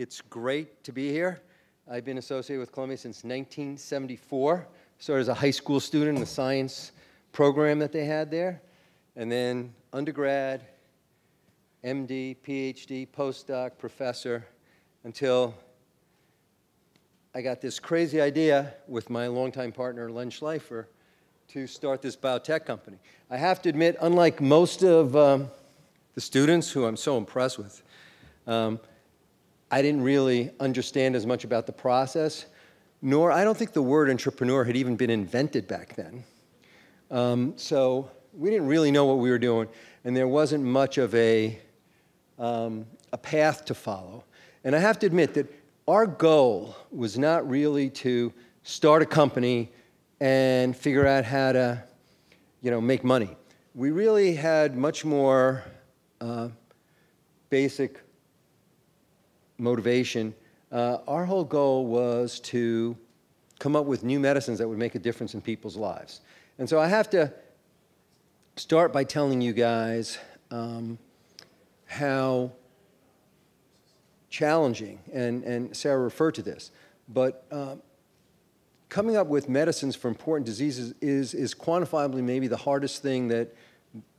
It's great to be here. I've been associated with Columbia since 1974. Started as a high school student in the science program that they had there. And then undergrad, MD, PhD, postdoc, professor, until I got this crazy idea with my longtime partner, Len Schleifer, to start this biotech company. I have to admit, unlike most of the students who I'm so impressed with, I didn't really understand as much about the process, nor I don't think the word entrepreneur had even been invented back then. So we didn't really know what we were doing, and there wasn't much of a path to follow. And I have to admit that our goal was not really to start a company and figure out how to, make money. We really had much more basic motivation. Our whole goal was to come up with new medicines that would make a difference in people's lives. And so I have to start by telling you guys how challenging, and Sarah referred to this, but coming up with medicines for important diseases is quantifiably maybe the hardest thing that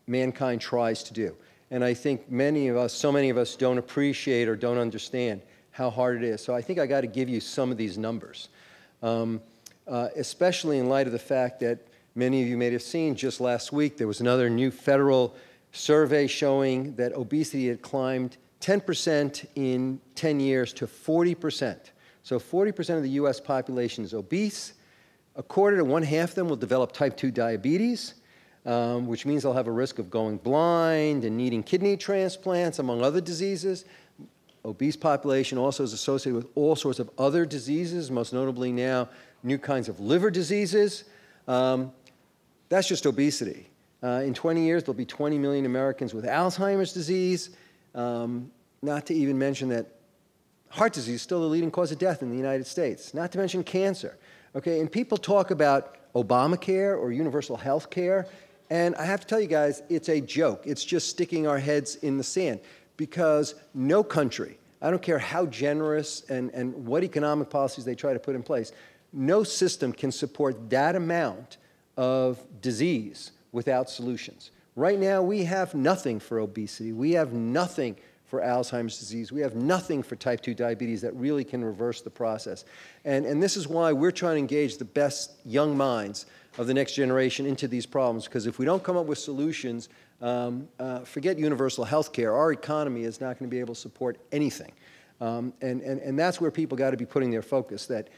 mankind tries to do. And I think so many of us don't appreciate or don't understand how hard it is. So I think I got to give you some of these numbers, especially in light of the fact that many of you may have seen just last week there was another new federal survey showing that obesity had climbed 10% in 10 years to 40%. So 40% of the US population is obese. A quarter to one-half of them will develop type 2 diabetes, which means they'll have a risk of going blind and needing kidney transplants, among other diseases. Obese population also is associated with all sorts of other diseases, most notably now new kinds of liver diseases. That's just obesity. In 20 years, there'll be 20 million Americans with Alzheimer's disease, not to even mention that heart disease is still the leading cause of death in the United States, not to mention cancer. Okay, and people talk about Obamacare or universal health care, and I have to tell you guys, it's a joke. It's just sticking our heads in the sand, because no country, I don't care how generous and what economic policies they try to put in place, no system can support that amount of disease without solutions. Right now, we have nothing for obesity. We have nothing for Alzheimer's disease. We have nothing for type 2 diabetes that really can reverse the process. And this is why we're trying to engage the best young minds of the next generation into these problems, because if we don't come up with solutions, forget universal health care, our economy is not going to be able to support anything. And that's where people got to be putting their focus, that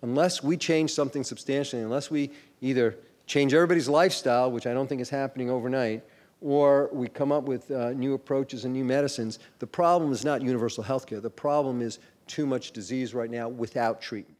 unless we change something substantially, unless we either change everybody's lifestyle, which I don't think is happening overnight, or we come up with new approaches and new medicines, the problem is not universal health care. The problem is too much disease right now without treatment.